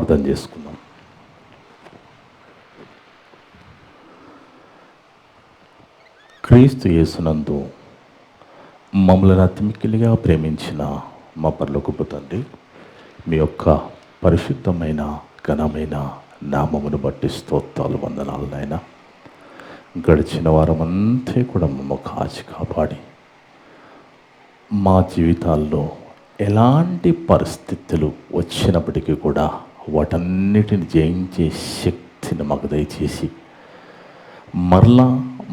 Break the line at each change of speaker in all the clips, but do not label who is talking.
ప్రార్థన చేసుకుందాం. క్రీస్తు యేసునందు మమ్మల్ని అతిమిక్కిలిగా ప్రేమించిన మా పరలోకపు తండ్రి, మీ యొక్క పరిశుద్ధమైన ఘనమైన నామమును బట్టి స్తోత్రాలు, వందనాలు నాయన. గడిచిన వారమంతా కూడా మమ్మ కాచి కాపాడి మా జీవితాల్లో ఎలాంటి పరిస్థితులు వచ్చినప్పటికీ కూడా వాటన్నిటిని జయించే శక్తిని మాకు దయచేసి మరలా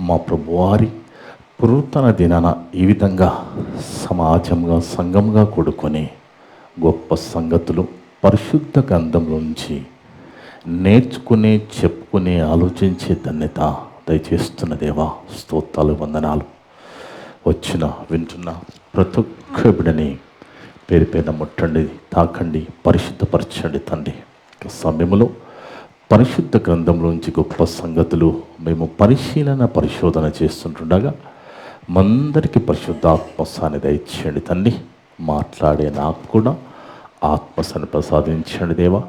మా ప్రభువారి పునరుత్థాన దినాన ఈ విధంగా సమాజంగా సంఘంగా కూడుకొని గొప్ప సంగతులు పరిశుద్ధ గ్రంథంలోంచి నేర్చుకునే, చెప్పుకునే, ఆలోచించే ధన్యత దయచేస్తున్న దేవా స్తోత్రాలు, వందనాలు. వచ్చిన వింటున్న ప్రతి ఒక్క బిడ్డని పేరు పేరున ముట్టండి, తాకండి, పరిశుద్ధపరచండి తండ్రి. సమయంలో పరిశుద్ధ గ్రంథంలోంచి గొప్ప సంగతులు మేము పరిశోధన చేస్తుంటుండగా మందరికి పరిశుద్ధాత్మసాన్ని దయచేయండి తండ్రి. మాట్లాడే నాకు కూడా ఆత్మసాన్ని ప్రసాదించండి దేవా.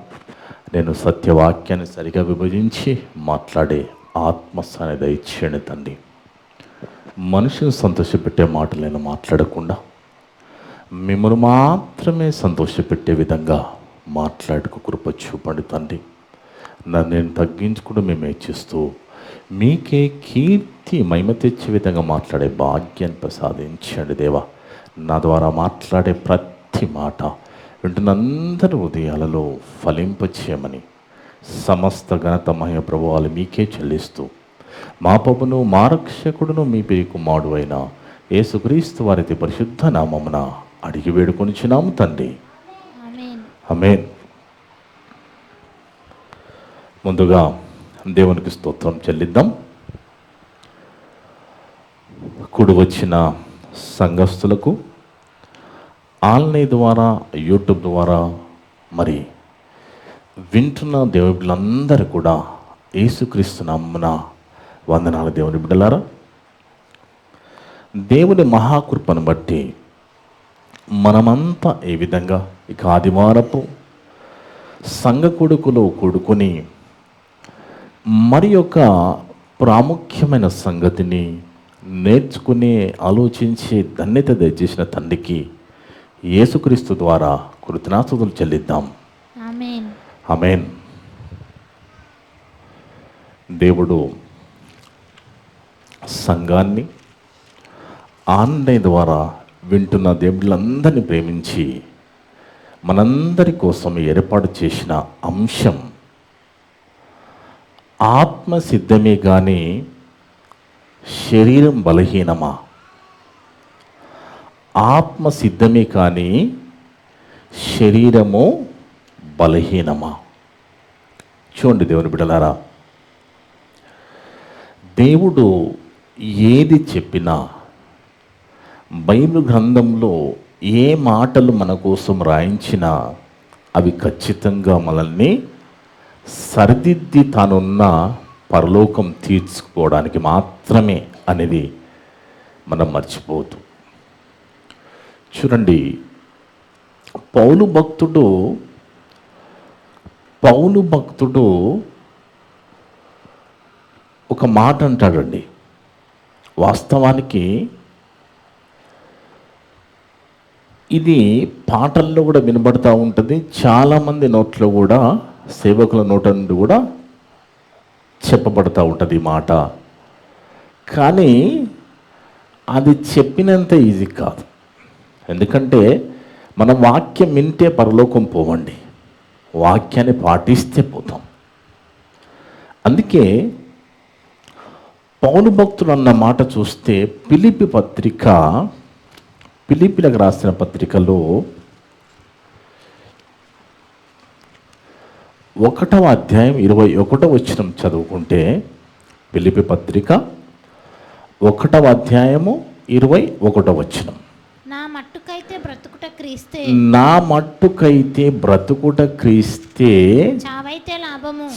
నేను సత్యవాక్యాన్ని సరిగా విభజించి మాట్లాడే ఆత్మసాన్ని దయచేయండి తండ్రి. మనుషుని సంతోషపెట్టే మాటలు నేను మాట్లాడకుండా మిమ్మల్ని మాత్రమే సంతోషపెట్టే విధంగా మాట్లాడుకు కృప చూపండి తండ్రి. నన్ను నేను తగ్గించుకుంటూ మేము హెచ్చిస్తూ మీకే కీర్తి మహిమ తెచ్చే విధంగా మాట్లాడే భాగ్యాన్ని ప్రసాదించండి దేవా. నా ద్వారా మాట్లాడే ప్రతి మాట వింటున్న అందరి హృదయాలలో ఫలింపచేయమని సమస్త ఘనత మహిమ ప్రభువాలు మీకే చెల్లిస్తూ మా ప్రభును మా రక్షకుడును మీ ప్రియ కుమారుడు అయిన యేసుక్రీస్తు వారి పరిశుద్ధ నామమున అడిగి వేడుకొనిచున్నాము తండ్రి, ఆమేన్. ముందుగా దేవునికి స్తోత్రం చెల్లిద్దాం. కూడి వచ్చిన సంఘస్థులకు ఆన్లైన్ ద్వారా, యూట్యూబ్ ద్వారా మరి వింటున్న దేవుని బిడ్డలందరూ కూడా యేసుక్రీస్తు నామమున వందనాలు. దేవుని బిడ్డలారా, దేవుని మహాకృపను బట్టి మనమంతా ఏ విధంగా ఇక ఆదివారపు సంఘ కొడుకులో కూడుకొని మరి యొక్క ప్రాముఖ్యమైన సంగతిని నేర్చుకునే, ఆలోచించే ధన్యత దయచేసిన తండ్రికి యేసుక్రీస్తు ద్వారా కృతజ్ఞతాస్తుతులు చెల్లిద్దాం.
ఆమేన్,
ఆమేన్. దేవుడు సంఘాన్ని ఆన్లైన్ ద్వారా వింటున్న దేవుళ్ళందరినీ ప్రేమించి మనందరి కోసం ఏర్పాటు చేసిన అంశం ఆత్మ సిద్ధమే కానీ శరీరం బలహీనమా. ఆత్మ సిద్ధమే కానీ శరీరము బలహీనమా. చూడండి దేవుని బిడ్డలారా, దేవుడు ఏది చెప్పినా బైబిల్ గ్రంథంలో ఏ మాటలు మన కోసం రాయించినా అవి ఖచ్చితంగా మనల్ని సరిదిద్ది తానున్న పరలోకం తీర్చుకోవడానికి మాత్రమే అనేది మనం మర్చిపోవద్దు. చూడండి, పౌలు భక్తుడు ఒక మాట అంటాడండి. వాస్తవానికి ఇది పాటల్లో కూడా వినబడుతూ ఉంటుంది, చాలామంది నోట్లో కూడా, సేవకుల నోట నుండి కూడా చెప్పబడుతూ ఉంటుంది ఈ మాట. కానీ అది చెప్పినంత ఈజీ కాదు. ఎందుకంటే మనం వాక్యం వింటే పరలోకం పోవండి, వాక్యాన్ని పాటిస్తే పోతాం. అందుకే పౌలు భక్తుడు అన్న మాట చూస్తే ఫిలిప్పీలకు రాసిన పత్రికలో 1వ అధ్యాయం 21వ వచనం చదువుకుంటే, ఫిలిప్పీ పత్రిక 1వ అధ్యాయము 21వ వచనం,
నా మట్టుకైతే బ్రతుకుట క్రీస్తే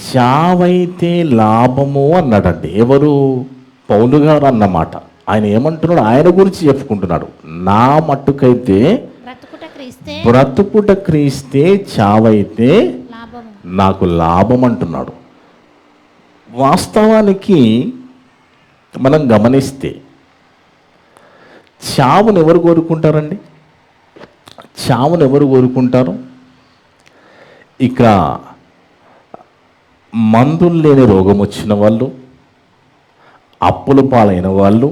చావైతే లాభము అన్నాడండి. ఎవరు? పౌలు గారు అన్నమాట. ఆయన ఏమంటున్నాడు? ఆయన గురించి చెప్పుకుంటున్నాడు. నా మట్టుకైతే బ్రతుకుట క్రీస్తే చావైతే
నాకు లాభం అంటున్నాడు. వాస్తవానికి మనం గమనిస్తే చావును ఎవరు కోరుకుంటారండి? చావును ఎవరు కోరుకుంటారు? ఇక మందులు లేని రోగం వచ్చిన వాళ్ళు, అప్పుల పాలైన వాళ్ళు,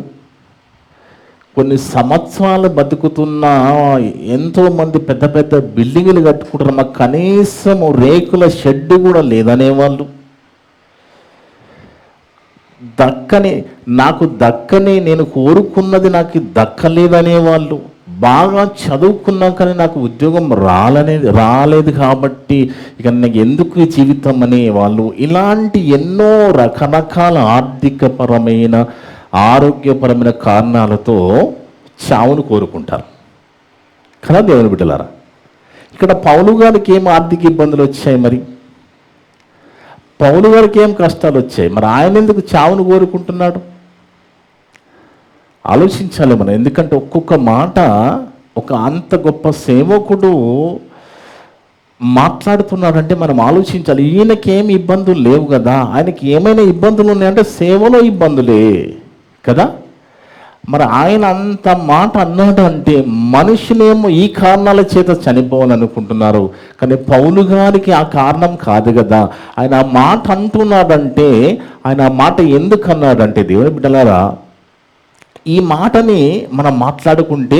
కొన్ని సంవత్సరాలు బతుకుతున్న ఎంతోమంది పెద్ద పెద్ద బిల్డింగులు కట్టుకుంటారు, మాకు కనీసం రేకుల షెడ్ కూడా లేదనే వాళ్ళు, దక్కని నేను కోరుకున్నది నాకు దక్కలేదనే వాళ్ళు, బాగా చదువుకున్నా కానీ నాకు ఉద్యోగం రాలేదు కాబట్టి ఇక నాకు ఎందుకు ఈ జీవితం అనే వాళ్ళు, ఇలాంటి ఎన్నో రకరకాల ఆర్థికపరమైన ఆరోగ్యపరమైన కారణాలతో చావును కోరుకుంటారు కదా దేవుని బిడ్డలారా. ఇక్కడ పౌలు గారికి ఏం ఆర్థిక ఇబ్బందులు వచ్చాయి? మరి పౌలు గారికి ఏం కష్టాలు వచ్చాయి? మరి ఆయన ఎందుకు చావును కోరుకుంటున్నాడు? ఆలోచించాలి మనం. ఎందుకంటే ఒక్కొక్క మాట ఒక అంత గొప్ప సేవకుడు మాట్లాడుతున్నాడంటే మనం ఆలోచించాలి. ఈయనకేమి ఇబ్బందులు లేవు కదా, ఆయనకి ఏమైనా ఇబ్బందులు ఉన్నాయంటే సేవలో ఇబ్బందులే కదా. మరి ఆయన అంత మాట అన్నాడు అంటే మనుషులేమో ఈ కారణాల చేత చనిపోవాలనుకుంటున్నారు, కానీ పౌలు గారికి ఆ కారణం కాదు కదా. ఆయన ఆ మాట అంటున్నాడంటే ఆయన ఆ మాట ఎందుకు అన్నాడంటే, దేవుని బిడ్డలారా, ఈ మాటని మనం మాట్లాడుకుంటే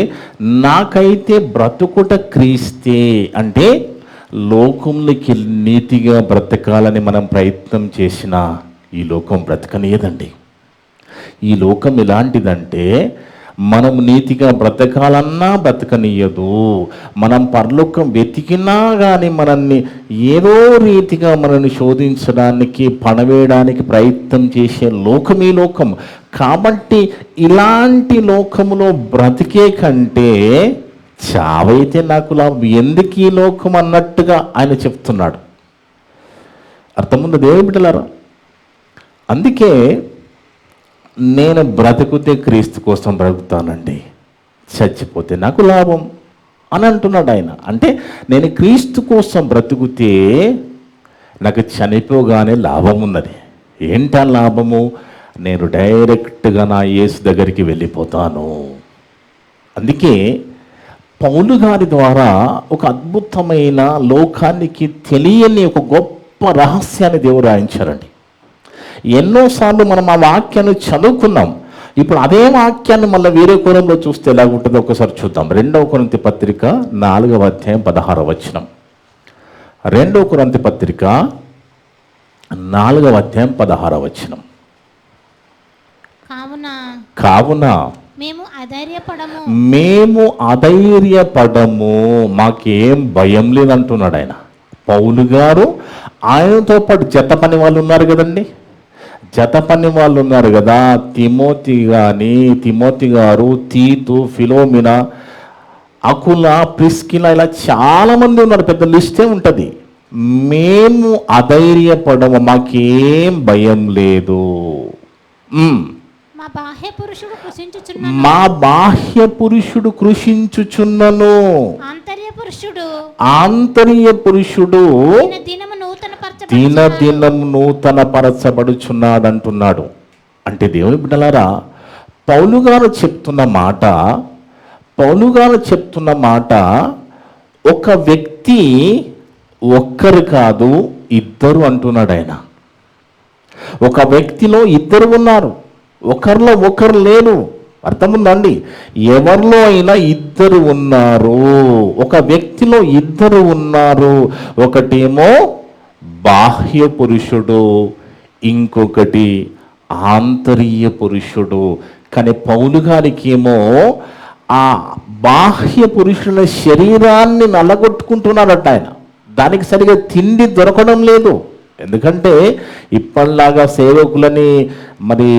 నాకైతే బ్రతుకుట క్రీస్తే అంటే లోకంలోకి నీతిగా బ్రతకాలని మనం ప్రయత్నం చేసినా ఈ లోకం బ్రతకనేదండి. ఈ లోకం ఎలాంటిదంటే మనం నీతిగా బ్రతకాలన్నా బ్రతకనీయదు. మనం పరలోకం వెతికినా కానీ మనల్ని ఏదో రీతిగా మనల్ని శోధించడానికి పడవేయడానికి ప్రయత్నం చేసే లోకం ఈ లోకం. కాబట్టి ఇలాంటి లోకములో బ్రతికే కంటే చావైతే నాకు లాభం, ఎందుకు ఈ లోకం అన్నట్టుగా ఆయన చెప్తున్నాడు. అర్థముంది దేవుని బిడ్డలారా. అందుకే నేను బ్రతుకుతే క్రీస్తు కోసం బ్రతుకుతానండి, చచ్చిపోతే నాకు లాభం అని అంటున్నాడు ఆయన. అంటే నేను క్రీస్తు కోసం బ్రతుకుతే నాకు చనిపోగానే లాభం ఉన్నది. ఏంటా లాభము? నేను డైరెక్ట్గా నా యేసు దగ్గరికి వెళ్ళిపోతాను. అందుకే పౌలు గారి ద్వారా ఒక అద్భుతమైన లోకానికి తెలియని ఒక గొప్ప రహస్యాన్ని దేవుడు రాయించారండి. ఎన్నోసార్లు మనం ఆ వాక్యాన్ని చదువుకున్నాం. ఇప్పుడు అదే వాక్యాన్ని మళ్ళీ వేరే కోణంలో చూస్తే ఎలాగుంటుందో ఒకసారి చూద్దాం. 2 కొరింథీ పత్రిక 4వ అధ్యాయం 16వ వచనం. 2 కొరింథీ పత్రిక 4వ అధ్యాయం 16వ వచనం. కావున మేము అధైర్యపడము, మాకేం భయం లేదంటున్నాడు ఆయన. పౌలు గారు ఆయనతో పాటు జత పని వాళ్ళు ఉన్నారు కదండి, జత పని వాళ్ళు ఉన్నారు కదా. తిమోతి గారు, తీతు, ఫిలోమినా, అకుల, ప్రిస్కిలా, ఇలా చాలామంది ఉన్నారు, పెద్ద లిస్టే ఉంటుంది. మేము అధైర్యపడము, మాకేం భయం లేదు. మా బాహ్య పురుషుడు కృషించుచున్నను, ఆంతర్య పురుషుడు దినదినము నూతన పరచబడుచున్నాడు అంటున్నాడు. అంటే దేవుని బిడ్డలారా, పౌలు గారు చెప్తున్న మాట ఒక వ్యక్తి ఒక్కరు కాదు, ఇద్దరు అంటున్నాడు ఆయన. ఒక వ్యక్తిలో ఇద్దరు ఉన్నారు, ఒకరిలో ఒకరు లేరు. అర్థముందండి? ఎవరిలో అయినా ఇద్దరు ఉన్నారు, ఒక వ్యక్తిలో ఇద్దరు ఉన్నారు. ఒకటేమో బాహ్య పురుషుడు, ఇంకొకటి ఆంతర్య పురుషుడు. కానీ పౌలు గారికి ఏమో ఆ బాహ్య పురుషుల శరీరాన్ని నల్లగొట్టుకుంటున్నాడట ఆయన. దానికి సరిగా తిండి దొరకడం లేదు. ఎందుకంటే ఇప్పటిలాగా సేవకులని మరి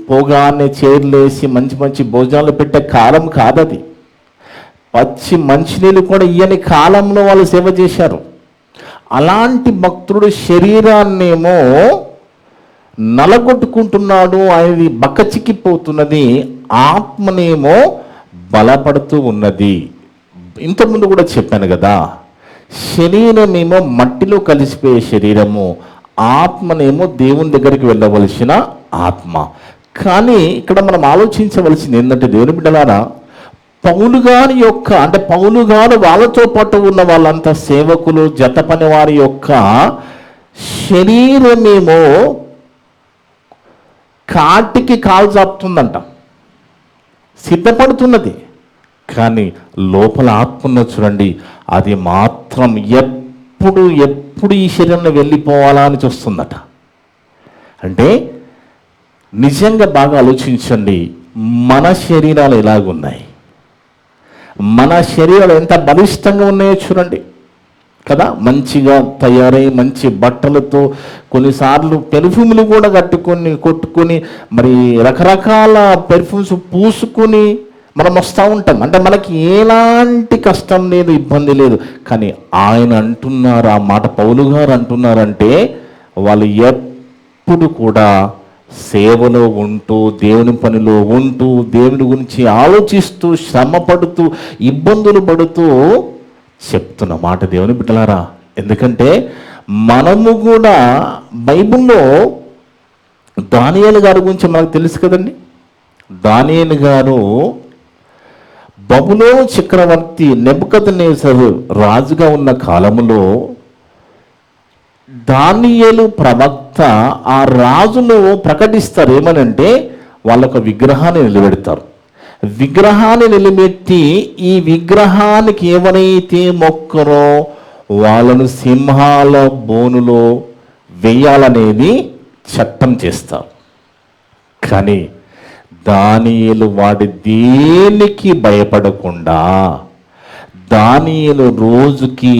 పోగానే చైర్లేసి మంచి మంచి భోజనాలు పెట్టే కాలం కాదది. పచ్చి మంచినీళ్ళు కూడా ఇయ్యని కాలంలో వాళ్ళు సేవ చేశారు. అలాంటి భక్తుడు శరీరాన్నేమో నలగొట్టుకుంటున్నాడు, ఆయనది బక్కచిక్కిపోతున్నది, ఆత్మనేమో బలపడుతూ ఉన్నది. ఇంతకుముందు కూడా చెప్పాను కదా, శరీరమేమో మట్టిలో కలిసిపోయే శరీరము, ఆత్మనేమో దేవుని దగ్గరికి వెళ్ళవలసిన ఆత్మ. కానీ ఇక్కడ మనం ఆలోచించవలసింది ఏంటంటే దేవుని బిడ్డలారా, పౌలు గారి యొక్క అంటే పౌలు గారు వాళ్ళతో పాటు ఉన్న వాళ్ళంతా సేవకులు, జత పని వారి యొక్క శరీరమేమో కాటికి కాలు చాపుతుందంట, సిద్ధపడుతున్నది. కానీ లోపల ఆత్మ ఉన్నది చూడండి, అది మాత్రం ఎప్పుడు ఈ శరీరంలో వెళ్ళిపోవాలా అని చూస్తుందట. అంటే నిజంగా బాగా ఆలోచించండి, మన శరీరాలు ఎలాగున్నాయి, మన శరీరాలు ఎంత బలిష్టంగా ఉన్నాయో చూడండి కదా. మంచిగా తయారై మంచి బట్టలతో, కొన్నిసార్లు పెర్ఫ్యూమ్లు కూడా కొట్టుకొని మరి రకరకాల పెర్ఫ్యూమ్స్ పూసుకొని మనం వస్తూ ఉంటాం. అంటే మనకి ఎలాంటి కష్టం లేదు, ఇబ్బంది లేదు. కానీ ఆయన అంటున్నారు, ఆ మాట పౌలు గారు అంటున్నారంటే, వాళ్ళు ఎప్పుడు కూడా సేవలో ఉంటూ, దేవుని పనిలో ఉంటూ, దేవుని గురించి ఆలోచిస్తూ, శ్రమ పడుతూ, ఇబ్బందులు పడుతూ చెప్తున్న మాట దేవుని బిడ్డలారా. ఎందుకంటే మనము కూడా బైబిల్లో దానియేలు గారి గురించి మనకు తెలుసు కదండి. దానియేలు గారు బబులోను చక్రవర్తి నెబుకద్నెజరు రాజుగా ఉన్న కాలంలో దానియేలు ప్రవక్త ఆ రాజును ప్రకటిస్తారు. ఏమనంటే వాళ్ళొక విగ్రహాన్ని నిలబెడతారు. విగ్రహాన్ని నిలబెట్టి ఈ విగ్రహానికి ఎవరైతే మొక్కరో వాళ్ళను సింహాల బోనులో వేయాలనేది చట్టం చేస్తారు. కానీ దానియేలు వాడి దేనికి భయపడకుండా దానియేలు రోజుకి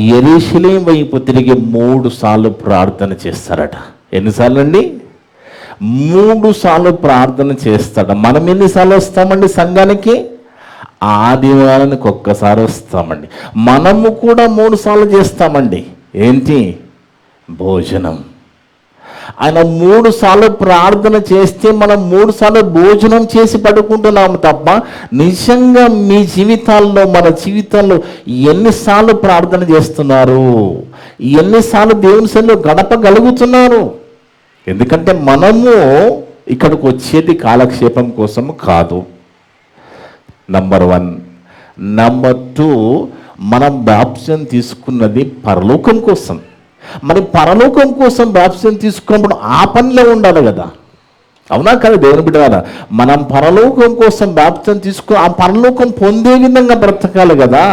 యెరూషలేం వైపు తిరిగి 3 సార్లు ప్రార్థన చేస్తారట. ఎన్నిసార్లు అండి? 3 సార్లు ప్రార్థన చేస్తాడు. మనం ఎన్నిసార్లు వస్తామండి సంఘానికి? ఆదివారానికి ఒక్కసారి వస్తామండి. మనము కూడా 3 సార్లు చేస్తామండి. ఏంటి? భోజనం. ఆయన 3 సార్లు ప్రార్థన చేస్తే మనం 3 సార్లు భోజనం చేసి పడుకుంటున్నాము తప్ప, నిజంగా మీ జీవితాల్లో, మన జీవితాల్లో ఎన్నిసార్లు ప్రార్థన చేస్తున్నారు, ఎన్నిసార్లు దేవుని సన్నిధిలో గడపగలుగుతున్నారు? ఎందుకంటే మనము ఇక్కడికి వచ్చేది కాలక్షేపం కోసం కాదు, నంబర్ 1. నంబర్ 2, మనం బాప్తిసం తీసుకున్నది పరలోకం కోసం. మరి పరలోకం కోసం బాప్తిసం తీసుకున్నప్పుడు ఆ పనిలో ఉండాలి కదా, అవునా కదా దేవుని బిడ్డలారా? మనం పరలోకం కోసం బాప్తిసం తీసుకుని ఆ పరలోకం పొందే విధంగా బ్రతకాలి కదా.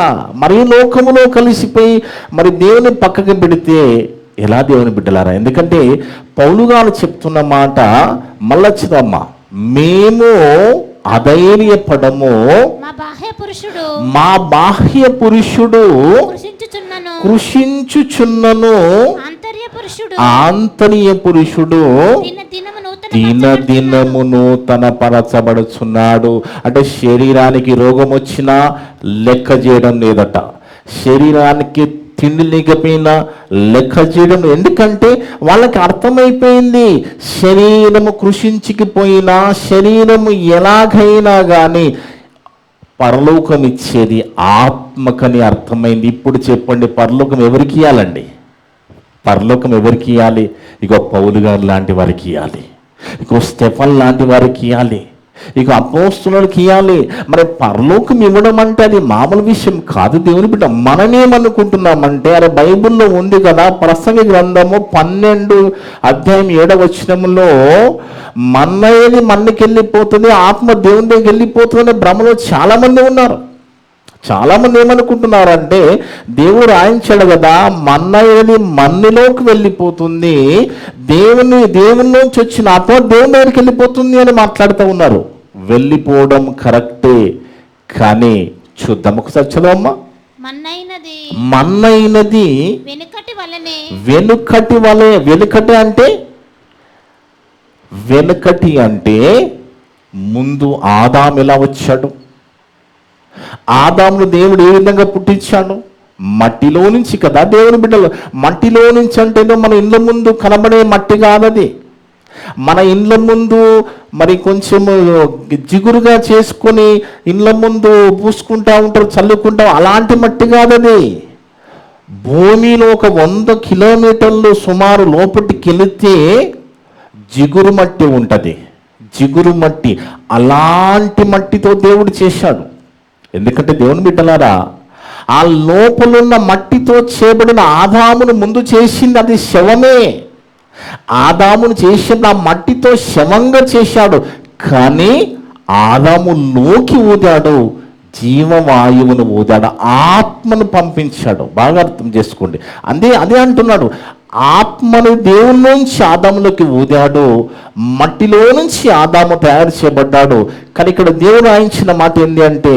మరి లోకములో కలిసిపోయి మరి దేవుని పక్కకి పెడితే ఎలా దేవుని బిడ్డలారా? ఎందుకంటే పౌలు గారు చెప్తున్న మాట మళ్ళా చదవమ్మా, మేము అధైర్యపడము, మా బాహ్య పురుషుడు కృషించుచున్నను, ఆంతర్య పురుషుడు దినదినము నూతన పరచబడుచున్నాడు. అంటే శరీరానికి రోగం వచ్చినా లెక్క చేయడం లేదట, శరీరానికి తిండి లేకపోయినా లెక్క చేయడం. ఎందుకంటే వాళ్ళకి అర్థమైపోయింది, శరీరము కృషించిపోయినా, శరీరము ఎలాగైనా కానీ పరలోకం ఇచ్చేది ఆత్మకని అర్థమైంది. ఇప్పుడు చెప్పండి, పరలోకం ఎవరికి ఇవ్వాలండి? పరలోకం ఎవరికి ఇవ్వాలి? ఇగో పౌలు గారు లాంటి వారికి ఇవ్వాలి, ఇగో స్టెఫన్ లాంటి వారికి ఇవ్వాలి, ఇక అపోస్తులకు ఇవ్వాలి. మరి పరలోకం ఇవ్వడం అంటే అది మామూలు విషయం కాదు దేవుని బిడ్డ. మనమేమనుకుంటున్నామంటే, అరే బైబిల్లో ఉంది కదా, ప్రసంగి గ్రంథము 12 అధ్యాయం 7వ వచనంలో మన్నయ్యది మన్నికి వెళ్ళిపోతుంది, ఆత్మ దేవుని దగ్గరికి వెళ్ళిపోతుంది అనే భ్రమలో చాలామంది ఉన్నారు. చాలామంది ఏమనుకుంటున్నారంటే, దేవుడు రాయించాడు కదా, మన్నయ్యది మన్నిలోకి వెళ్ళిపోతుంది, దేవునిలోంచి వచ్చిన ఆత్మ దేవుని దగ్గరికి వెళ్ళిపోతుంది అని మాట్లాడుతూ ఉన్నారు. వెళ్ళిపోవడం కరెక్టే, కానీ చూద్దాం ఒకసారి చదవమ్మా. మన్నైనది వెనుకటి అంటే వెనుకటి అంటే ముందు ఆదాము ఎలా వచ్చాడు? ఆదామును దేవుడు ఏ విధంగా పుట్టించాడు? మట్టిలో నుంచి కదా దేవుని బిడ్డలు. మట్టిలో నుంచి అంటే మన ఇండ్ల ముందు కనబడే మట్టి కాదది. మన ఇండ్ల ముందు మరి కొంచెం జిగురుగా చేసుకొని ఇండ్ల ముందు పూసుకుంటా ఉంటారు, చల్లుకుంటాం, అలాంటి మట్టి కాదది. భూమిలో ఒక 100 కిలోమీటర్లు సుమారు లోపలికి వెళితే జిగురు మట్టి ఉంటుంది. జిగురు మట్టి, అలాంటి మట్టితో దేవుడు చేశాడు. ఎందుకంటే దేవుని బిడ్డలారా, ఆ లోపలున్న మట్టితో చేయబడిన ఆదామును ముందు చేసింది అది శవమే. ఆదామును చేసిన ఆ మట్టితో శవంగా చేశాడు. కానీ ఆదాములోకి ఊదాడు, జీవవాయువును ఊదాడు, ఆత్మను పంపించాడు. బాగా అర్థం చేసుకోండి. అదే అంటున్నాడు, ఆత్మను దేవుని నుంచి ఆదాములోకి ఊదాడు, మట్టిలో నుంచి ఆదాము తయారు చేయబడ్డాడు. కానీ ఇక్కడ దేవుడు రాయించిన మాట ఏంటి అంటే,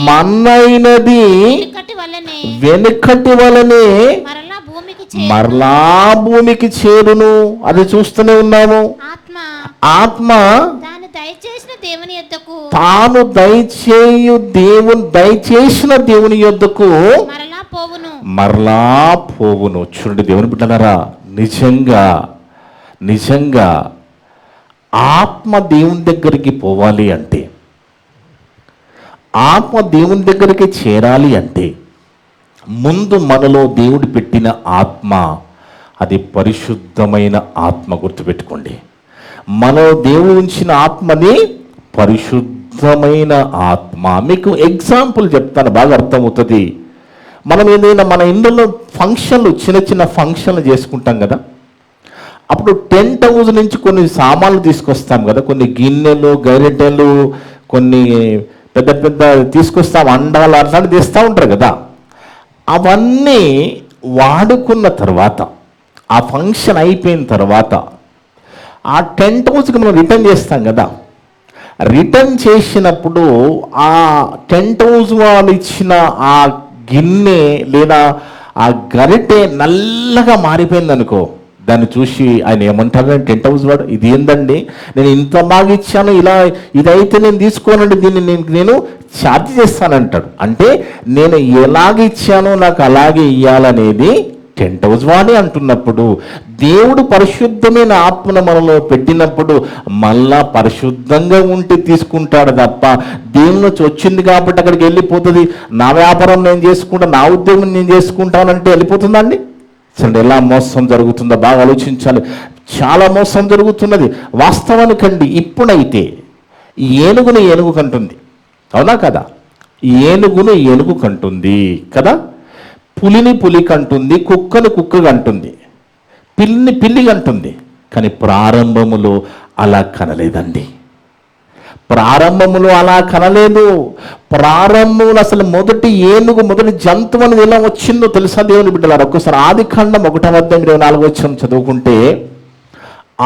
మన్నైనది వెనుకటి వలనే మరలా భూమికి చేరును. అది చూస్తూనే ఉన్నాము. ఆత్మ తాను దయచేసిన దేవుని యొద్దకు మరలా పోవును. చూడండి దేవుని బిడ్డలారా, నిజంగా ఆత్మ దేవుని దగ్గరికి పోవాలి అంటే, ఆత్మ దేవుని దగ్గరికి చేరాలి అంటే, ముందు మనలో దేవుడు పెట్టిన ఆత్మ అది పరిశుద్ధమైన ఆత్మ. గుర్తుపెట్టుకోండి, మనలో దేవుడు ఉంచిన ఆత్మని పరిశుద్ధమైన ఆత్మ. మీకు ఎగ్జాంపుల్ చెప్తాను, బాగా అర్థమవుతుంది. మనం ఏదైనా మన ఇంట్లో ఫంక్షన్లు, చిన్న ఫంక్షన్లు చేసుకుంటాం కదా, అప్పుడు టెంట్ హౌస్ నుంచి కొన్ని సామాన్లు తీసుకొస్తాం కదా, కొన్ని గిన్నెలు, గరిటెలు, కొన్ని పెద్ద తీసుకొస్తాం, అండాలు అట్లాంటివి తెస్తూ ఉంటారు కదా. అవన్నీ వాడుకున్న తర్వాత, ఆ ఫంక్షన్ అయిపోయిన తర్వాత ఆ టెంట్ హౌస్కి మనం రిటర్న్ చేస్తాం కదా. రిటర్న్ చేసినప్పుడు ఆ టెంట్ హౌస్ వాళ్ళు ఇచ్చిన ఆ గిన్నె లేదా ఆ గరిటె నల్లగా మారిపోయింది అనుకో, దాన్ని చూసి ఆయన ఏమంటారు, టెంట్ హౌస్ వాడు, ఇది ఏందండి, నేను ఇంత బాగా ఇచ్చాను, ఇదైతే నేను తీసుకోనండి, దీన్ని నేను ఛార్జ్ చేస్తానంటాడు. అంటే నేను ఎలాగ ఇచ్చానో నాకు అలాగే ఇవ్వాలనేది టెంట్ హౌస్ వాడే అంటున్నప్పుడు, దేవుడు పరిశుద్ధమైన ఆత్మను మనలో పెట్టినప్పుడు మళ్ళా పరిశుద్ధంగా ఉంటే తీసుకుంటాడు తప్ప, దేవుని నుంచి వచ్చింది కాబట్టి అక్కడికి వెళ్ళిపోతుంది, నా వ్యాపారం నేను చేసుకుంటా, నా ఉద్యోగం నేను చేసుకుంటానంటే వెళ్ళిపోతుందండి. సరే, ఎలా మోసం జరుగుతుందో బాగా ఆలోచించాలి. చాలా మోసం జరుగుతున్నది వాస్తవానికండి. ఇప్పుడైతే ఏనుగును ఏనుగు కంటుంది, అవునా కదా? ఏనుగును ఏనుగు కంటుంది కదా, పులిని పులి కంటుంది, కుక్కను కుక్క కంటుంది, పిల్లిని పిల్లి కంటుంది. కానీ ప్రారంభములో అలా కనలేదండి. ప్రారంభములో అలా కనలేదు. ప్రారంభంలో అసలు మొదటి ఏనుగు, మొదటి జంతువు అనేది ఎలా వచ్చిందో తెలుసా దేవుని బిడ్డలారా? ఒక్కసారి ఆదికాండం 1:24 చదువుకుంటే,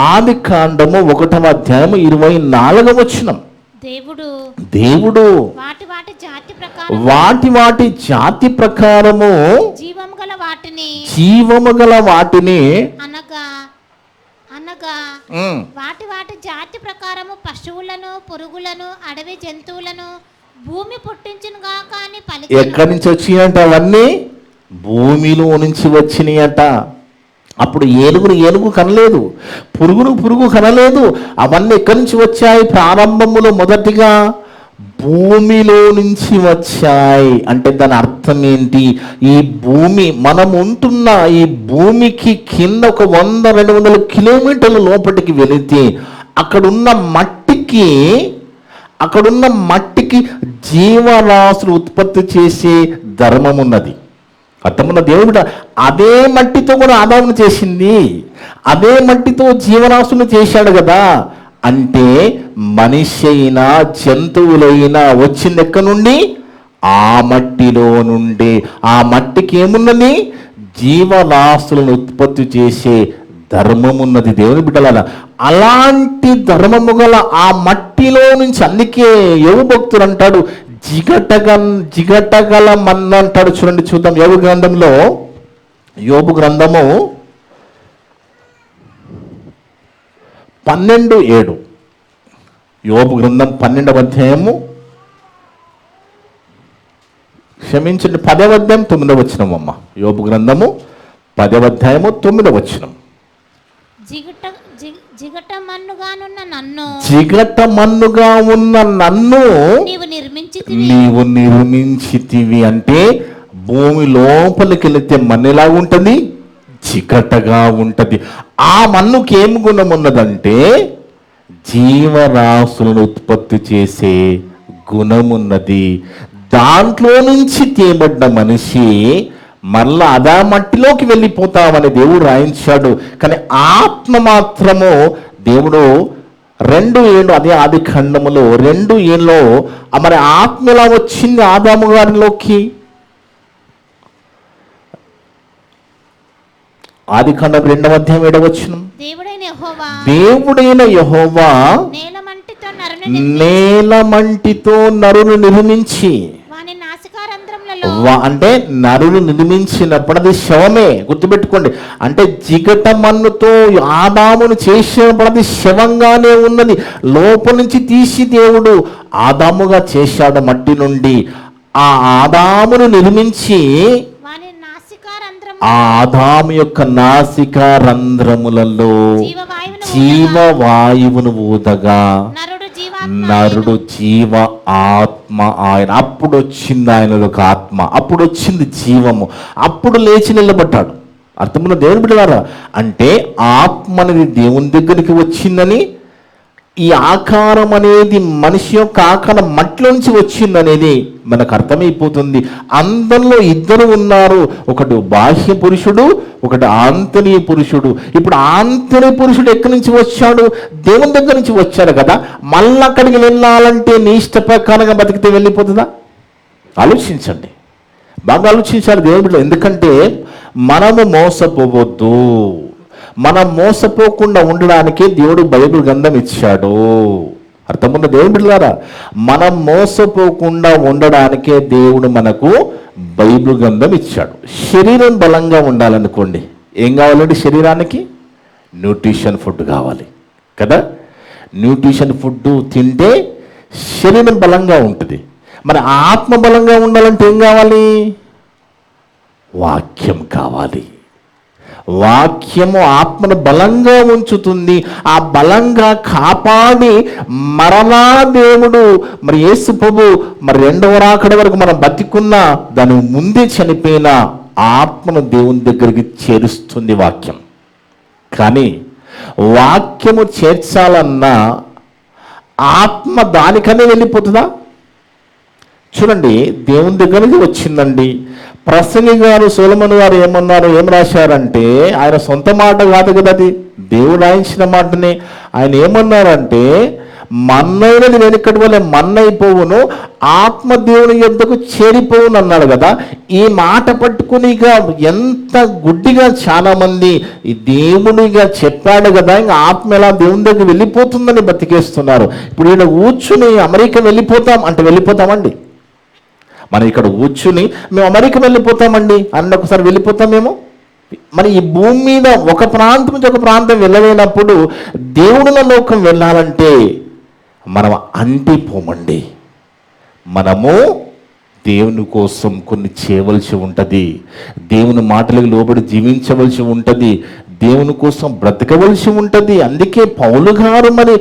ఆదికాండము 1:24 దేవుడు వాటి జాతి ప్రకారము జీవము గల వాటిని
అనగా వాటి జాతి ప్రకారము పశువులను, పురుగులను, అడవి జంతువులను భూమి పుట్టించును గాక అని పలికెను.
ఎక్కడి నుంచి వచ్చినాయంట? అవన్నీ భూమిలో నుంచి వచ్చినాయట. అప్పుడు ఏనుగు కనలేదు, పురుగు కనలేదు. అవన్నీ ఎక్కడి నుంచి వచ్చాయి? ప్రారంభములో మొదటిగా భూమిలో నుంచి వచ్చాయి. అంటే దాని అర్థం ఏంటి? ఈ భూమి, మనం ఉంటున్న ఈ భూమికి కింద ఒక 100-200 కిలోమీటర్ల లోపలికి వెళితే అక్కడున్న మట్టికి జీవరాశులు ఉత్పత్తి చేసే ధర్మం ఉన్నది. అర్థమున్న దేవుడు అదే మట్టితో కూడా ఆదామును చేసింది, అదే మట్టితో జీవరాశులను చేశాడు కదా. అంటే మనిషి అయినా జంతువులైనా వచ్చింది ఎక్కడి నుండి? ఆ మట్టిలో నుండి. ఆ మట్టికి ఏమున్నది? జీవరాశులను ఉత్పత్తి చేసే ధర్మం ఉన్నది దేవుని బిడ్డలారా. అలాంటి ధర్మము గల ఆ మట్టిలో నుంచి, అందుకే యోబు భక్తుడు అంటాడు, జిగటగల మన్ను అంటాడు. చూడండి, చూద్దాం. యోబు గ్రంథము యోబు గ్రంథము 12:7. యోబు గ్రంథం 12వ అధ్యాయము, క్షమించండి, 10వ అధ్యాయం 9వ వచనం అమ్మ. యోబు గ్రంథము 10వ అధ్యాయము 9వ వచనం.
జిగట
మన్నుగా ఉన్న నన్ను నీవు నిర్మించితివి. అంటే
భూమి లోపలికి వెళితే మన్ను ఎలా ఉంటుంది? చికటగా ఉంటుంది. ఆ మన్నుకి ఏం గుణం ఉన్నదంటే జీవరాశులను ఉత్పత్తి చేసే గుణమున్నది. దాంట్లో నుంచి తీయబడ్డ మనిషి మరలా అదా మట్టిలోకి వెళ్ళిపోతామని దేవుడు రాయించాడు. కానీ ఆత్మ మాత్రము దేవుడు 2:7 అదే ఆది ఖండములో 2:7 మరి ఆత్మ ఎలా వచ్చింది ఆదాము గారిలోకి? ఆది ఖండం 2వ అధ్యాయం 7వ వచనం, దేవుడైన యెహోవా నేల మంటితో నరుని నిర్మించి, అంటే నరుని నిర్మించినప్పుడు అది శవమే, గుర్తుపెట్టుకోండి. అంటే జిగట మన్నుతో ఆదామును చేసినప్పుడు అది శవంగానే ఉన్నది. లోపల నుంచి తీసి దేవుడు ఆదాముగా చేశాడు మట్టి నుండి. ఆ ఆదామును నిర్మించి ఆ ఆదాము యొక్క నాసికా రంధ్రములలో జీవవాయువును ఊదగా నరుడు జీవ ఆత్మ ఆయన. అప్పుడు వచ్చింది ఆయనలో ఒక ఆత్మ, అప్పుడు వచ్చింది జీవము, అప్పుడు లేచి నిలబడ్డాడు. అర్థమున్న దేవుని బిడ్డలారా, అంటే ఆత్మ అనేది దేవుని దగ్గరికి వచ్చిందని, ఈ ఆకారం అనేది మనిషి యొక్క ఆకారం మట్టిలో నుంచి వచ్చిందనేది మనకు అర్థమైపోతుంది. అందరిలో ఇద్దరు ఉన్నారు, ఒకటి బాహ్య పురుషుడు, ఒకటి ఆంతర్య పురుషుడు. ఇప్పుడు ఆంతర్య పురుషుడు ఎక్కడి నుంచి వచ్చాడు? దేవుని దగ్గర నుంచి వచ్చాడు కదా. మళ్ళీ అక్కడికి వెళ్ళాలంటే నీ ఇష్ట ప్రకారంగా బతికితే వెళ్ళిపోతుందా? ఆలోచించండి, బాగా ఆలోచించాలి దేవుని బిడ్డలు. ఎందుకంటే మనము మోసపోవద్దు. మనం మోసపోకుండా ఉండడానికే దేవుడు బైబిల్ గ్రంథం ఇచ్చాడు. అర్థమున్న దేవుని బిడ్డలారా, మనం మోసపోకుండా ఉండడానికే దేవుడు మనకు బైబిల్ గ్రంథం ఇచ్చాడు. శరీరం బలంగా ఉండాలనుకోండి, ఏం కావాలండి? శరీరానికి న్యూట్రిషన్ ఫుడ్ కావాలి కదా. న్యూట్రిషన్ ఫుడ్ తింటే శరీరం బలంగా ఉంటుంది. మరి ఆత్మ బలంగా ఉండాలంటే ఏం కావాలి? వాక్యం కావాలి. వాక్యము ఆత్మను బలంగా ఉంచుతుంది. ఆ బలంగా కాపాడి మరలా దేవుడు మరి యేసు ప్రభు మరి 2వ రాకడ వరకు మనం బతికున్న దాని ముందే చనిపోయిన ఆత్మను దేవుని దగ్గరికి చేరుస్తుంది వాక్యం. కానీ వాక్యము చేర్చాలన్నా ఆత్మ దానికనే వెళ్ళిపోతుందా? చూడండి, దేవుని దగ్గరికి వచ్చిందండి. ప్రసంగి గారు సొలొమోను గారు ఏమన్నారు, ఏం రాశారంటే, ఆయన సొంత మాట కాదు కదా, అది దేవుడు రాయించిన మాటనే. ఆయన ఏమన్నారంటే, మన్నైనది వెనుకటి వల్ల మన్నైపోవును, ఆత్మ దేవుని యొద్దకు చేరిపోవును అన్నాడు కదా. ఈ మాట పట్టుకునిగా ఎంత గుడ్డిగా చాలా మంది ఈ దేవునిగా చెప్పాడు కదా, ఇంకా ఆత్మ ఎలా దేవుని దగ్గర వెళ్ళిపోతుందని బతికేస్తున్నారు. ఇప్పుడు ఈయన కూర్చుని అమెరికా వెళ్ళిపోతాం అంటే వెళ్ళిపోతామండి? మనం ఇక్కడ కూర్చుని మేము అమెరికా వెళ్ళిపోతామండి అన్న ఒకసారి వెళ్ళిపోతామేమో. మరి ఈ భూమి మీద ఒక ప్రాంతం నుంచి ఒక ప్రాంతం వెళ్ళలేనప్పుడు దేవుడుల లోకం వెళ్ళాలంటే మనం అంటిపోమండి. మనము దేవుని కోసం కొన్ని చేయవలసి ఉంటుంది, దేవుని మాటలకు లోబడి జీవించవలసి ఉంటుంది, దేవుని కోసం బ్రతకవలసి ఉంటుంది. అందుకే పౌలు గారు మరి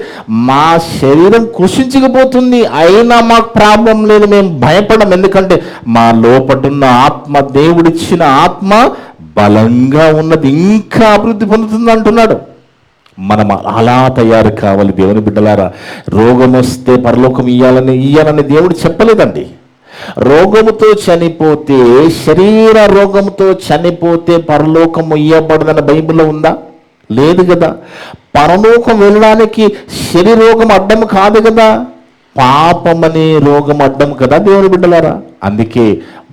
మా శరీరం కృషించకపోతుంది, అయినా మాకు ప్రాబ్లం లేదు, మేము భయపడం. ఎందుకంటే మా లోపటున్న ఆత్మ, దేవుడిచ్చిన ఆత్మ బలంగా ఉన్నది, ఇంకా అభివృద్ధి పొందుతుంది అంటున్నాడు. మనం అలా తయారు కావాలి దేవుని బిడ్డలారా. రోగం వస్తే పరలోకం ఇయ్యాలని దేవుడు చెప్పలేదండి. రోగముతో చనిపోతే, శరీర రోగముతో చనిపోతే పరలోకము ఇయ్యబడదని బైబిల్లో ఉందా? లేదు కదా. పరలోకం వెళ్ళడానికి శరీరోగం అడ్డం కాదు కదా, పాపమనే రోగం అడ్డం కదా దేవుని బిడ్డలారా. అందుకే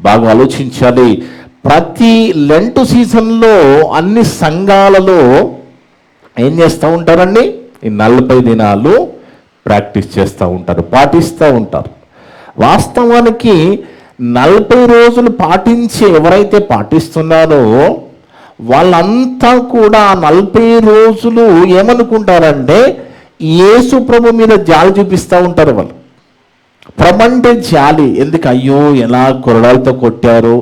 బాగా ఆలోచించాలి. ప్రతి లెంట్ సీజన్లో అన్ని సంఘాలలో ఏం చేస్తూ ఉంటారండి? ఈ 40 దినాలు ప్రాక్టీస్ చేస్తూ ఉంటారు, పాటిస్తూ ఉంటారు. వాస్తవానికి 40 రోజులు పాటించి ఎవరైతే పాటిస్తున్నారో వాళ్ళంతా కూడా 40 రోజులు ఏమనుకుంటారంటే యేసు ప్రభు మీద జాలి చూపిస్తూ ఉంటారు. వాళ్ళు ప్రభు అంటే జాలి. ఎందుకు? అయ్యో ఎలా కొరడాలతో కొట్టారో,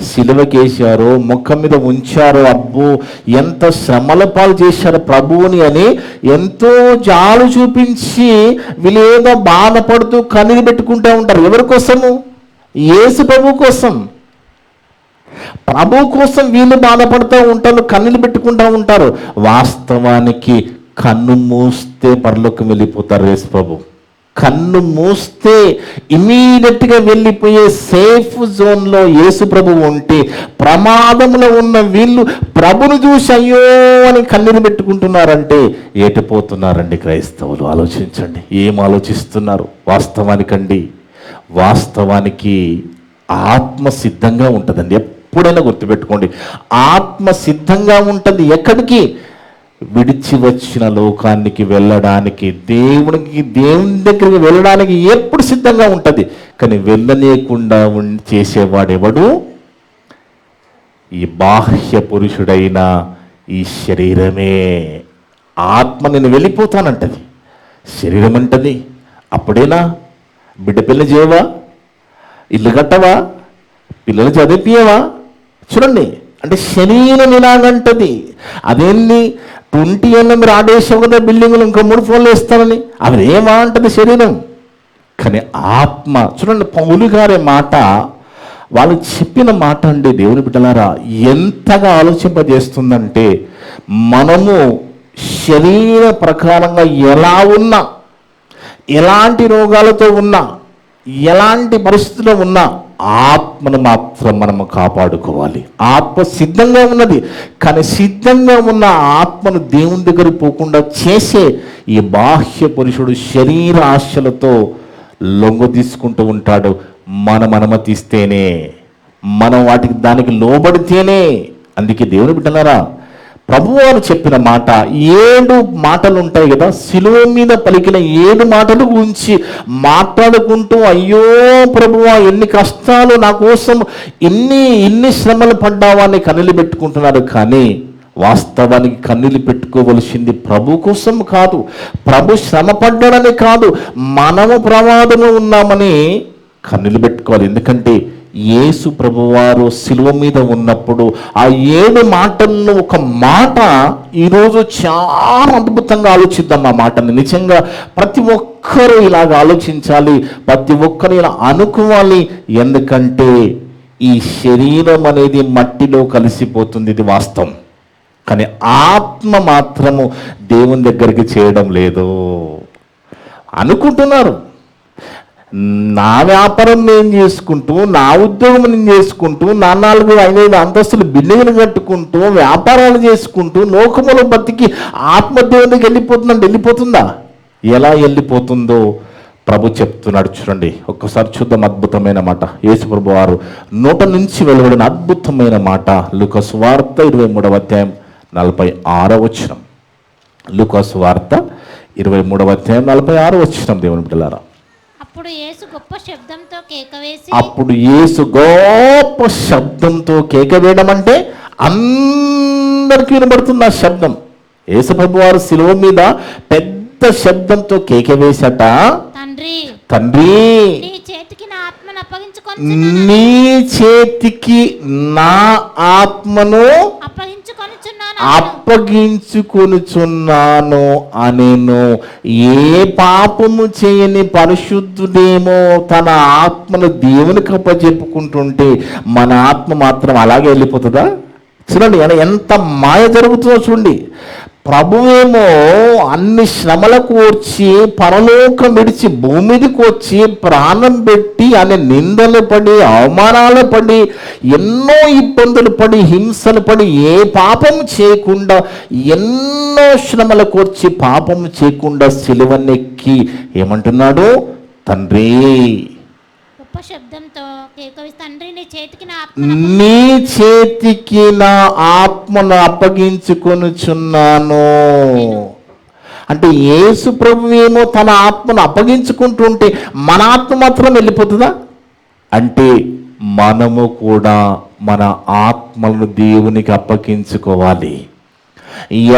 సిలువకేశారో, ముఖం మీద ఉంచారో, అబ్బో ఎంత శ్రమల పాలు చేశారు ప్రభువుని అని ఎంతో జాలు చూపించి వీళ్ళేదో బాధపడుతూ కన్నీరు పెట్టుకుంటూ ఉంటారు. ఎవరి కోసము? యేసు ప్రభు కోసం. ప్రభు కోసం వీళ్ళు బాధపడుతూ ఉంటారు, కన్నీళ్ళు పెట్టుకుంటూ ఉంటారు. వాస్తవానికి కన్ను మూస్తే పరలోకం వెళ్ళిపోతారు యేసు ప్రభు. కన్ను మూస్తే ఇమీడియట్గా వెళ్ళిపోయే సేఫ్ జోన్లో యేసు ప్రభు ఉంటే, ప్రమాదంలో ఉన్న వీళ్ళు ప్రభును చూసి అయ్యో అని కన్నీరు పెట్టుకుంటున్నారంటే ఏటిపోతున్నారండి క్రైస్తవులు? ఆలోచించండి, ఏం ఆలోచిస్తున్నారు? వాస్తవానికి ఆత్మ సిద్ధంగా ఉంటుందండి. ఎప్పుడైనా గుర్తుపెట్టుకోండి, ఆత్మ సిద్ధంగా ఉంటుంది. ఎక్కడికి? విడిచి వచ్చిన లోకానికి వెళ్ళడానికి, దేవుని దగ్గరికి వెళ్ళడానికి ఎప్పుడు సిద్ధంగా ఉంటుంది. కానీ వెళ్ళలేకుండా చేసేవాడెవడు? ఈ బాహ్య పురుషుడైన ఈ శరీరమే. ఆత్మ నేను వెళ్ళిపోతానంటది, శరీరం అంటది అప్పుడేనా బిడ్డ పిల్ల చేయవా, ఇల్లు కట్టవా, పిల్లలు చదివిపియవా? చూడండి, అంటే శరీరం ఇలాగంటది. అదేంటి 20 ఏళ్ళ మీరు ఆడేసావు కదా బిల్డింగ్లు, ఇంకో 3 ఫోన్లు వేస్తానని, అవి ఏమా అంటది శరీరం. కానీ ఆత్మ చూడండి, పౌలు గారి మాట, వాళ్ళు చెప్పిన మాట అండి దేవుని బిడ్డలారా ఎంతగా ఆలోచింపజేస్తుందంటే, మనము శరీర ప్రకారంగా ఎలా ఉన్నా, ఎలాంటి రోగాలతో ఉన్నా, ఎలాంటి పరిస్థితుల్లో ఉన్నా ఆత్మను మాత్రం మనము కాపాడుకోవాలి. ఆత్మ సిద్ధంగా ఉన్నది, కానీ సిద్ధంగా ఉన్న ఆత్మను దేవుని దగ్గర పోకుండా చేసే ఈ బాహ్య పురుషుడు శరీర ఆశలతో లొంగ తీసుకుంటూ ఉంటాడు. మనం అనుమతిస్తేనే, మనం దానికి లోబడితేనే. అందుకే దేవుని బిడ్డలారా, ప్రభువారు చెప్పిన మాట 7 మాటలు ఉంటాయి కదా, శిలువ మీద పలికిన 7 మాటల గురించి మాట్లాడుకుంటూ, అయ్యో ప్రభువా ఎన్ని కష్టాలు నా కోసం, ఇన్ని శ్రమలు పడ్డావా అని కన్నీళ్ళు పెట్టుకుంటున్నారు. కానీ వాస్తవానికి కన్నీళ్ళు పెట్టుకోవలసింది ప్రభు కోసం కాదు, ప్రభు శ్రమ పడ్డాడని కాదు, మనము ప్రమాదంలో ఉన్నామని కన్నీళ్ళు పెట్టుకోవాలి. ఎందుకంటే యేసు ప్రభువారు శిలువ మీద ఉన్నప్పుడు ఆ 7 మాటల్లో ఒక మాట ఈరోజు చాలా అద్భుతంగా ఆలోచిద్దాం. ఆ మాటని నిజంగా ప్రతి ఒక్కరూ ఇలాగ ఆలోచించాలి, ప్రతి ఒక్కరు ఇలా అనుకోవాలి. ఎందుకంటే ఈ శరీరం అనేది మట్టిలో కలిసిపోతుంది, ఇది వాస్తవం. కానీ ఆత్మ మాత్రము దేవుని దగ్గరికి చేయడం లేదు. అనుకుంటున్నారు, నా వ్యాపారం నేను చేసుకుంటూ, నా ఉద్యోగం నేను చేసుకుంటూ, నా 4-5 అంతస్తులు బిల్డింగ్లు కట్టుకుంటూ, వ్యాపారాలు చేసుకుంటూ, లోకములో బతికి ఆత్మ దేవునికి వెళ్ళిపోతుందా? ఎలా వెళ్ళిపోతుందో ప్రభు చెప్తున్నాడు. చూడండి, ఒక్కసారి చూద్దాం అద్భుతమైన మాట. యేసు ప్రభు వారు నోట నుంచి వెలువడిన అద్భుతమైన మాట. లూకా సువార్త 23వ అధ్యాయం 46వ వచనం. లూకా సువార్త 23వ అధ్యాయం 46వ వచనం. దేవుని బిడ్డలారా,
అప్పుడు యేసు గొప్ప శబ్దంతో కేక వేయడం అంటే అందరికీ వినబడుతుంది ఆ శబ్దం. యేసు ప్రభు వారు శిలువ మీద పెద్ద శబ్దంతో కేక వేసట, తండ్రి నీ చేతికి నా ఆత్మను అప్పగించుకొనుచున్నాను అనేను. ఏ పాపము చేయని పరిశుద్ధుడేమో తన ఆత్మను దేవునికి అప్పచెప్పుకుంటుంటే మన ఆత్మ మాత్రం అలాగే వెళ్ళిపోతుందా? చూడండి ఎంత మాయ జరుగుతుందో చూడండి. ప్రభువేమో అన్ని శ్రమలకు వచ్చి, పరలోకం విడిచి భూమి మీదకి వచ్చి ప్రాణం పెట్టి అనే నిందలు పడి, అవమానాలు పడి, ఎన్నో ఇబ్బందులు పడి, హింసలు పడి, ఏ పాపం చేయకుండా, ఎన్నో శ్రమలకు వచ్చి పాపం చేయకుండా సిలువనెక్కి ఏమంటున్నాడు? తండ్రి శబ్దంతో
నీ చేతికి నా ఆత్మను అప్పగించుకొనుచున్నాను. అంటే యేసు ప్రభు ఏమో తన ఆత్మను అప్పగించుకుంటుంటే మన ఆత్మ మాత్రం వెళ్ళిపోతుందా? అంటే మనము కూడా మన ఆత్మలను దేవునికి అప్పగించుకోవాలి.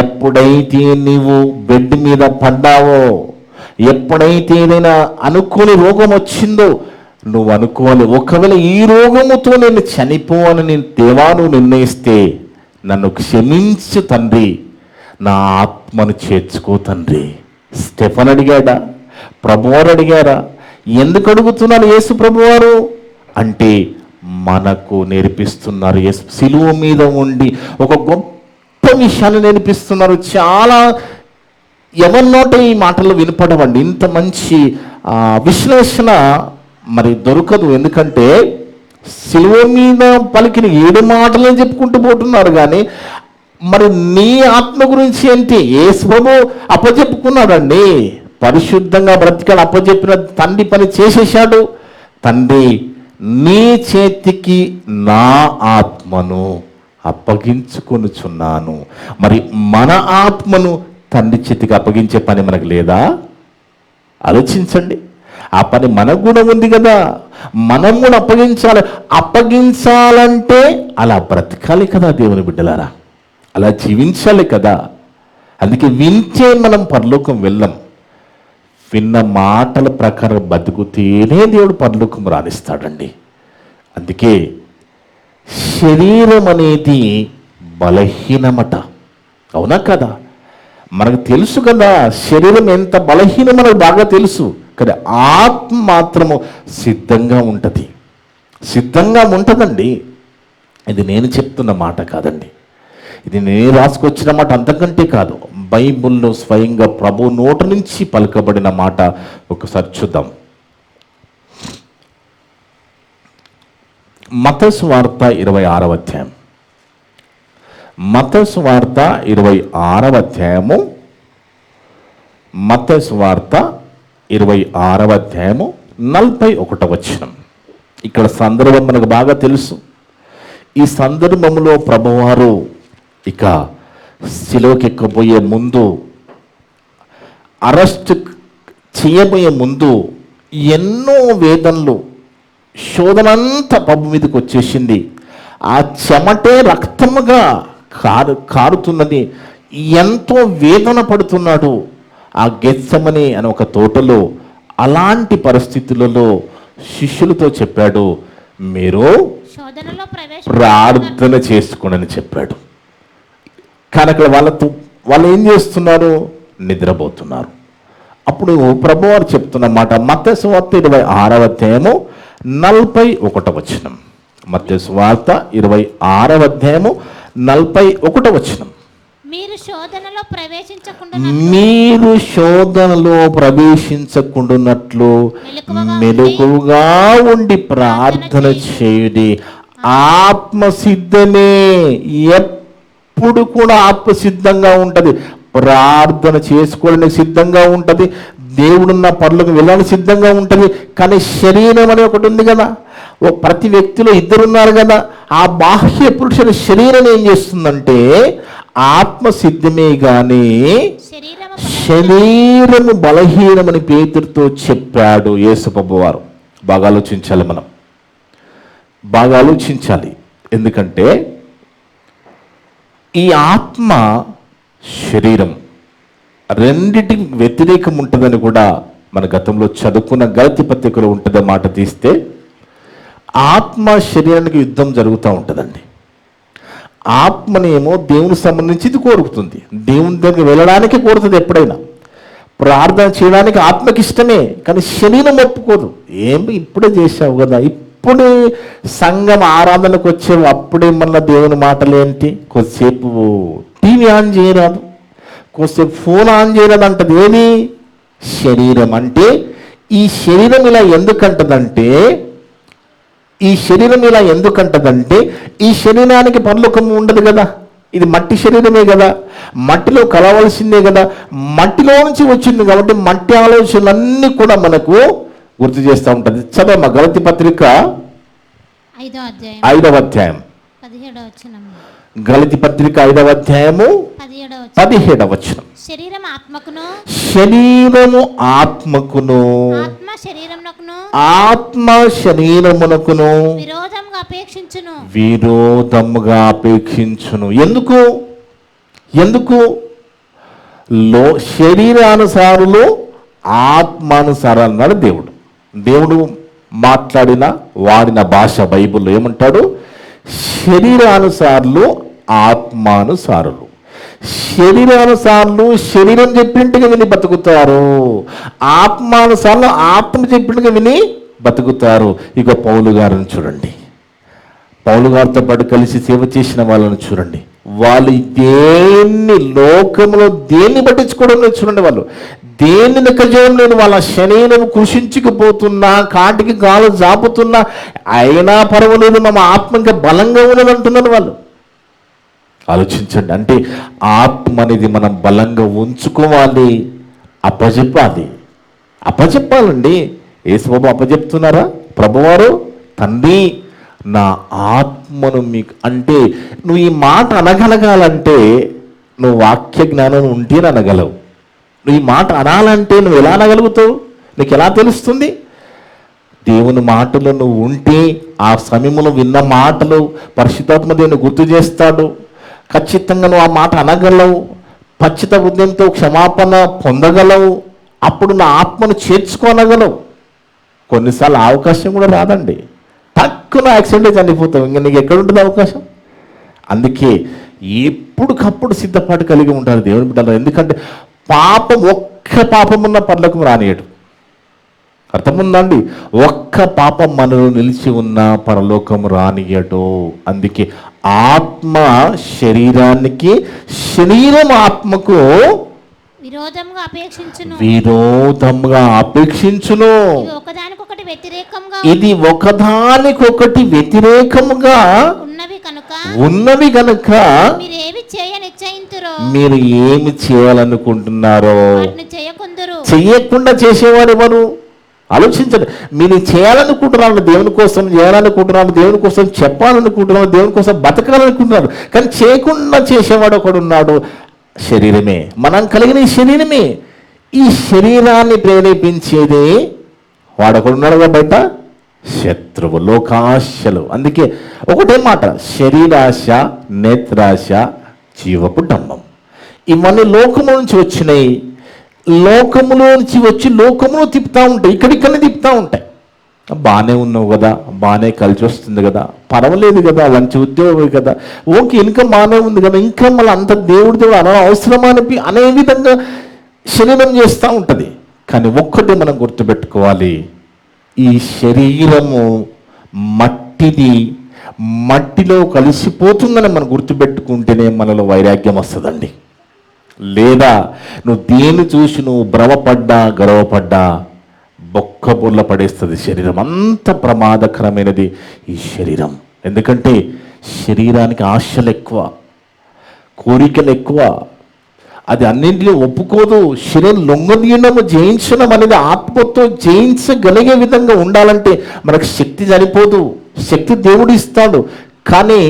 ఎప్పుడైతే నీవు బెడ్ మీద పడ్డావో, ఎప్పుడైతే ఏదైనా అనుకోని రోగం వచ్చిందో నువ్వు అనుకోవాలి, ఒకవేళ ఈ రోగముతో నేను చనిపోవాలని దేవా నువ్వు నిర్ణయిస్తే నన్ను క్షమించు తండ్రి, నా ఆత్మను చేర్చుకో తండ్రి. స్టెఫన్ అడిగాడా? ప్రభువారు అడిగారా? ఎందుకు అడుగుతున్నాను యేసు ప్రభువారు అంటే
మనకు నేర్పిస్తున్నారు. సిలువ మీద ఉండి ఒక గొప్ప విషయాన్ని నేర్పిస్తున్నారు. చాలా ఎవరినోటే ఈ మాటలు వినపడవండి. ఇంత మంచి విశ్లేషణ మరి దొరకదు. ఎందుకంటే సిలువ మీద పలికిన 7 మాటలను చెప్పుకుంటూ పోతున్నారు. కానీ మరి నీ ఆత్మ గురించి ఏంటి? యేసు ప్రభువు అప్పచెప్పుకున్నాడండి. పరిశుద్ధంగా బ్రతికాడు. అప్పచెప్పిన తండ్రి పని చేసేసాడు. తండ్రి, నీ చేతికి నా ఆత్మను అప్పగించుకొనుచున్నాను. మరి మన ఆత్మను తండ్రి చేతికి అప్పగించే పని మనకు లేదా? ఆలోచించండి. ఆ పని మనకు కూడా ఉంది కదా. మనం కూడా అప్పగించాలంటే అలా బ్రతకాలి కదా దేవుని బిడ్డలారా, అలా జీవించాలి కదా. అందుకే వింటే మనం పరలోకం వెళ్ళం. విన్న మాటల ప్రకారం బతుకుతేనే దేవుడు పరలోకం రాణిస్తాడండి. అందుకే శరీరం అనేది బలహీనమట. అవునా కదా? మనకు తెలుసు కదా శరీరం ఎంత బలహీనం, మనకు బాగా తెలుసు. కానీ ఆత్మ మాత్రము సిద్ధంగా ఉంటుంది. సిద్ధంగా ఉంటుందండి. ఇది నేను చెప్తున్న మాట కాదండి, ఇది నేను రాసుకొచ్చిన మాట, అంతకంటే కాదు. బైబిల్లో స్వయంగా ప్రభు నోటి నుంచి పలుకబడిన మాట. ఒకసారి చూద్దాం. మత్తయి సువార్త 26వ అధ్యాయం. మత్తయి సువార్త 26వ అధ్యాయము. మత్తయి సువార్త 26వ అధ్యాయము 41వ వచనం. ఇక్కడ సందర్భం మనకు బాగా తెలుసు. ఈ సందర్భంలో ప్రభువారు ఇక శిలువకి ఎక్కబోయే ముందు, అరెస్ట్ చేయబోయే ముందు ఎన్నో వేదనలు, శోధనంతా ప్రభు మీదకి వచ్చేసింది. ఆ చెమటే రక్తముగా కారుతున్నది. ఎంతో వేదన పడుతున్నాడు ఆ గెత్సెమనే అనే ఒక తోటలో. అలాంటి పరిస్థితులలో శిష్యులతో చెప్పాడు, మీరు ప్రార్థన చేసుకోండి చెప్పాడు. కానీ అక్కడ వాళ్ళు ఏం చేస్తున్నారు? నిద్రపోతున్నారు. అప్పుడు ప్రభువారు చెప్తున్న మాట మత్తయి సువార్త 26వ అధ్యాయము 41వ వచనం. మత్తయి సువార్త 26వ అధ్యాయము 41వ వచనం. మీరు శోధనలో ప్రవేశించకుండానట్లు మెలకువగా ఉండి ప్రార్థన చేయుడి. ఆత్మ సిద్ధమే, ఎప్పుడు కూడా ఆత్మ సిద్ధంగా ఉంటుంది. ప్రార్థన చేసుకోవడానికి సిద్ధంగా ఉంటుంది. దేవుడున్న పనులకు వెళ్ళడానికి సిద్ధంగా ఉంటుంది. కానీ శరీరం అనే ఒకటి ఉంది కదా. ప్రతి వ్యక్తిలో 2 ఉన్నారు కదా. ఆ బాహ్య పురుషుల శరీరం ఏం చేస్తుందంటే ఆత్మ సిద్ధమే కానీ శరీరము బలహీనమని పేతురుతో చెప్పాడు యేసు ప్రభువారు. బాగా ఆలోచించాలి, మనం బాగా ఆలోచించాలి. ఎందుకంటే ఈ ఆత్మ శరీరం రెండిటికి వ్యతిరేకం ఉంటుందని కూడా మన గతంలో చదువుకున్న గలతీ పత్రికలో ఉంటుంది. మాట తీస్తే ఆత్మ శరీరానికి యుద్ధం జరుగుతూ ఉంటుందండి. ఆత్మనేమో దేవునికి సంబంధించి కోరుకుతుంది, దేవుని దగ్గరికి వెళ్ళడానికి కోరుతుంది. ఎప్పుడైనా ప్రార్థన చేయడానికి ఆత్మకి ఇష్టమే, కానీ శరీరం ఒప్పుకోదు. ఇప్పుడే చేసావు కదా, ఇప్పుడే సంఘం ఆరాధనకు వచ్చావు, అప్పుడే మళ్ళీ దేవుని మాటలు ఏంటి? కొద్దిసేపు టీవీ ఆన్ చేయరాదు, కొద్దిసేపు ఫోన్ ఆన్ చేయరాదు అంటది. ఏది? శరీరం. అంటే ఈ శరీరం ఇలా ఎందుకంటదంటే ఈ శరీరానికి పరలోకం ఉండదు కదా. ఇది మట్టి శరీరమే కదా, మట్టిలో కలవలసిందే కదా, మట్టిలో నుంచి వచ్చింది కాబట్టి మట్టి ఆలోచనలన్నీ కూడా మనకు గుర్తు చేస్తూ ఉంటుంది. చదవమ్మా గలతీ పత్రిక 5వ అధ్యాయం. గలతీ పత్రిక 5వ అధ్యాయము 17వ వచనం. శరీరము ఆత్మకును ఆత్మ శరీరమునకును విరోధముగా అపేక్షించును. ఎందుకు? శరీరానుసారులు ఆత్మానుసారాలు అన్నాడు దేవుడు. దేవుడు మాట్లాడిన వాడిన భాష బైబిల్లో ఏమంటాడు? శరీరానుసారులు ఆత్మానుసారులు. శరీరానుసారులు శరీరం చెప్పింటిగా విని బతుకుతారు, ఆత్మానుసారులు ఆత్మ చెప్పింటిగా విని బతుకుతారు. ఇక పౌలు గారిని చూడండి. పౌలు గారితో పాటు కలిసి సేవ చేసిన వాళ్ళని చూడండి. వాళ్ళు దేన్ని లోకంలో దేన్ని పట్టించుకోవడం లేదు. చూడండి, వాళ్ళు దేన్ని లెక్కజేయడం లేదు. వాళ్ళ శరీరం కృషించుకుపోతున్నా, కాటికి గాలు జాపుతున్నా, అయినా పర్వాలేదు, మా ఆత్మ ఇంకా బలంగా ఉన్నది అంటున్నారు వాళ్ళు. ఆలోచించండి. అంటే ఆత్మ అనేది మనం బలంగా ఉంచుకోవాలి, అప్పచెప్పాలండి. యేసుబాబు అప్పచెప్తున్నారా? ప్రభువారు, తండ్రి నా ఆత్మను మీకు, అంటే నువ్వు ఈ మాట అనగలగాలంటే నువ్వు వాక్య జ్ఞానం ఉంటేనే అనగలవు. నువ్వు ఈ మాట అనాలంటే నువ్వు ఎలా అనగలుగుతావు? నీకు ఎలా తెలుస్తుంది? దేవుని మాటలు నువ్వు ఉంటే, ఆ సమయంలో విన్న మాటలు పరిశుద్ధాత్మ దేవుని గుర్తు చేస్తాడు. ఖచ్చితంగా నువ్వు ఆ మాట అనగలవు, పచ్చిత హృదయంతో క్షమాపణ పొందగలవు. అప్పుడు నా ఆత్మను చేర్చుకోనగలవు. కొన్నిసార్లు అవకాశం కూడా రాదండి. తక్కువ యాక్సిడెంట్ చనిపోతావు. ఇంకా నీకు ఎక్కడ ఉంటుంది అవకాశం? అందుకే ఎప్పటికప్పుడు సిద్ధపాటు కలిగి ఉంటారు దేవుని బిడ్డలు. ఎందుకంటే పాపం, ఒక్క పాపం ఉన్న పరలోకం రానియడు. అర్థముందండి? ఒక్క పాపం మనలో నిలిచి ఉన్న పరలోకం రానియడు. అందుకే ఆత్మ శరీరానికి, శరీరం ఆత్మకు
విరోధంగా
అపేక్షించును. ఇది ఒకదానికొకటి వ్యతిరేకముగా ఉన్నవి కనుక మీరు ఏమి చేయాలనుకుంటున్నారో చెయ్యకుండా చేసేవారు ఎవరు? ఆలోచించండి. మీరు చేయాలనుకుంటున్నారు దేవుని కోసం, చేయాలనుకుంటున్నారు దేవుని కోసం, చెప్పాలనుకుంటున్నారు దేవుని కోసం, బతకాలనుకుంటున్నారు. కానీ చేయకుండా చేసేవాడు ఒకడున్నాడు. శరీరమే, మనం కలిగిన ఈ శరీరమే. ఈ శరీరాన్ని ప్రేరేపించేదే వాడొకడున్నాడు కదా బయట, శత్రువు, లోకాశలు. అందుకే ఒకటే మాట, శరీరాశ, నేత్రాశ, జీవపు డంబం. ఇవన్నీ లోకము నుంచి వచ్చినాయి. లోకములో నుంచి వచ్చి లోకములో తిప్పుతూ ఉంటాయి, ఇక్కడిక్కడనే తిప్పుతూ ఉంటాయి. బాగానే ఉన్నావు కదా, బాగానే కలిసి వస్తుంది కదా, పర్వాలేదు కదా, మంచి ఉద్యోగం కదా, ఓకే, ఇన్కమ్ బాగానే ఉంది కదా, ఇంకా మళ్ళీ అంత దేవుడు అవసరమా అనే విధంగా శరీరం చేస్తూ ఉంటుంది. కానీ ఒక్కటే మనం గుర్తుపెట్టుకోవాలి, ఈ శరీరము మట్టిది, మట్టిలో కలిసిపోతుందని మనం గుర్తుపెట్టుకుంటేనే మనలో వైరాగ్యం వస్తుందండి. లేదా నువ్వు దేన్ని చూసి నువ్వు భ్రమపడ్డా, గర్వపడ్డా బొక్కబొల్ల పడేస్తుంది శరీరం. అంత ప్రమాదకరమైనది ఈ శరీరం. ఎందుకంటే శరీరానికి ఆశలు ఎక్కువ, కోరికలు ఎక్కువ, అది అన్నింటినీ ఒప్పుకోదు. శరీరం లొంగదీయడము, జయించడం అనేది ఆత్మతో జయించగలిగే విధంగా ఉండాలంటే మనకు శక్తి సరిపోదు. శక్తి దేవుడు ఇస్తాడు, కానీ